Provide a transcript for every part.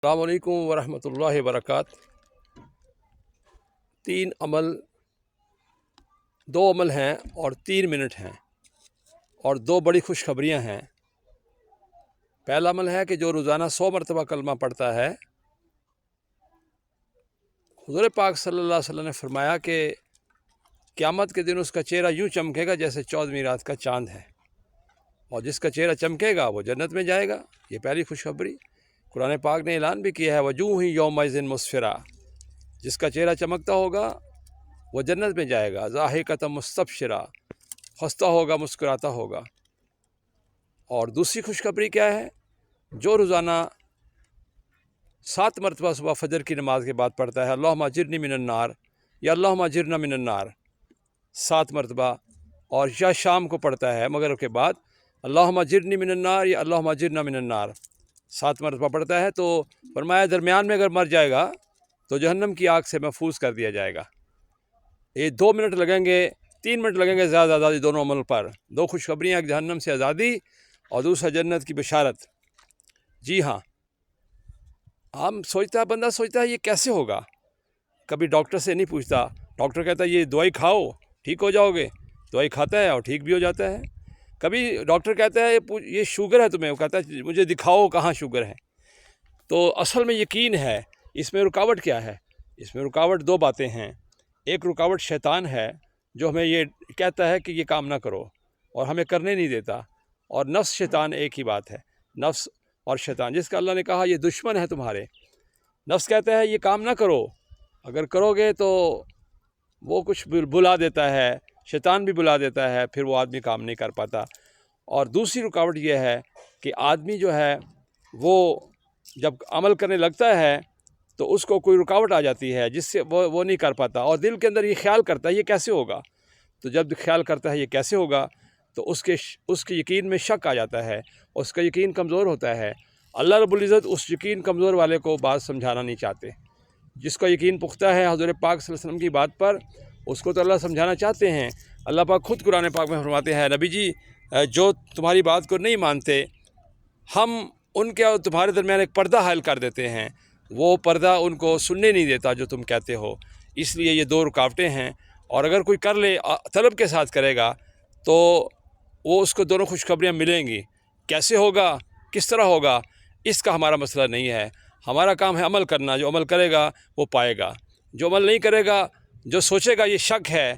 السلام علیکم ورحمۃ اللہ وبرکاتہ۔ دو عمل ہیں اور 3 منٹ ہیں اور دو بڑی خوشخبریاں ہیں۔ پہلا عمل ہے کہ جو روزانہ 100 مرتبہ کلمہ پڑھتا ہے، حضور پاک صلی اللہ علیہ وسلم نے فرمایا کہ قیامت کے دن اس کا چہرہ یوں چمکے گا جیسے 14ویں رات کا چاند ہے، اور جس کا چہرہ چمکے گا وہ جنت میں جائے گا۔ یہ پہلی خوشخبری۔ قرآن پاک نے اعلان بھی کیا ہے وجوہ یومئذ مسفرہ، جس کا چہرہ چمکتا ہوگا وہ جنت میں جائے گا۔ ضاحکۃ مستبشرہ، ہنستا ہوگا، مسکراتا ہوگا۔ اور دوسری خوشخبری کیا ہے؟ جو روزانہ 7 مرتبہ صبح فجر کی نماز کے بعد پڑھتا ہے اللہم اجرنی من النار یا اللہم اجرنا من النار 7 مرتبہ، اور یا شام کو پڑھتا ہے مغرب کے بعد اللہم اجرنی من النار یا اللہم اجرنا من النار 7 مرتبہ پڑھتا ہے، تو فرمایا درمیان میں اگر مر جائے گا تو جہنم کی آگ سے محفوظ کر دیا جائے گا۔ یہ 2 منٹ لگیں گے، 3 منٹ لگیں گے زیادہ آزادی دونوں عمل پر۔ دو خوشخبریاں، ایک جہنم سے آزادی اور دوسرا جنت کی بشارت۔ جی ہاں، بندہ سوچتا ہے یہ کیسے ہوگا؟ کبھی ڈاکٹر سے نہیں پوچھتا، ڈاکٹر کہتا ہے یہ دوائی کھاؤ ٹھیک ہو جاؤ گے، دوائی کھاتا ہے اور ٹھیک بھی ہو جاتا ہے۔ کبھی ڈاکٹر کہتا ہے یہ شوگر ہے تمہیں، وہ کہتا ہے مجھے دکھاؤ کہاں شوگر ہے۔ تو اصل میں یقین ہے۔ اس میں رکاوٹ کیا ہے؟ اس میں رکاوٹ 2 باتیں ہیں۔ ایک رکاوٹ شیطان ہے جو ہمیں یہ کہتا ہے کہ یہ کام نہ کرو اور ہمیں کرنے نہیں دیتا، اور نفس شیطان ایک ہی بات ہے۔ نفس اور شیطان، جس کا اللہ نے کہا یہ دشمن ہے تمہارے۔ نفس کہتا ہے یہ کام نہ کرو، اگر کرو گے تو وہ کچھ بلا دیتا ہے، شیطان بھی بلا دیتا ہے، پھر وہ آدمی کام نہیں کر پاتا۔ اور دوسری رکاوٹ یہ ہے کہ آدمی جو ہے وہ جب عمل کرنے لگتا ہے تو اس کو کوئی رکاوٹ آ جاتی ہے جس سے وہ نہیں کر پاتا، اور دل کے اندر یہ خیال کرتا ہے یہ کیسے ہوگا۔ تو جب خیال کرتا ہے یہ کیسے ہوگا تو اس کے یقین میں شک آ جاتا ہے، اس کا یقین کمزور ہوتا ہے۔ اللہ رب العزت اس یقین کمزور والے کو بات سمجھانا نہیں چاہتے۔ جس کا یقین پختہ ہے حضور پاک صلی اللہ علیہ وسلم کی بات پر، اس کو تو اللہ سمجھانا چاہتے ہیں۔ اللہ پاک خود قرآن پاک میں فرماتے ہیں نبی جی جو تمہاری بات کو نہیں مانتے، ہم ان کے اور تمہارے درمیان ایک پردہ حائل کر دیتے ہیں، وہ پردہ ان کو سننے نہیں دیتا جو تم کہتے ہو۔ اس لیے یہ 2 رکاوٹیں ہیں، اور اگر کوئی کر لے طلب کے ساتھ کرے گا تو وہ اس کو دونوں خوشخبریاں ملیں گی۔ کیسے ہوگا، کس طرح ہوگا، اس کا ہمارا مسئلہ نہیں ہے۔ ہمارا کام ہے عمل کرنا۔ جو عمل کرے گا وہ پائے گا، جو عمل نہیں کرے گا، جو سوچے گا یہ شک ہے،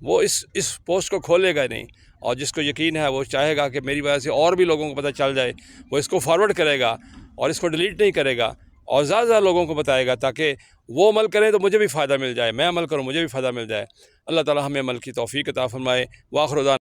وہ اس پوسٹ کو کھولے گا نہیں، اور جس کو یقین ہے وہ چاہے گا کہ میری وجہ سے اور بھی لوگوں کو پتہ چل جائے، وہ اس کو فارورڈ کرے گا اور اس کو ڈیلیٹ نہیں کرے گا، اور زیادہ لوگوں کو بتائے گا تاکہ وہ عمل کریں تو مجھے بھی فائدہ مل جائے، میں عمل کروں مجھے بھی فائدہ مل جائے۔ اللہ تعالی ہمیں عمل کی توفیق عطا فرمائے۔ وآخر دعوانا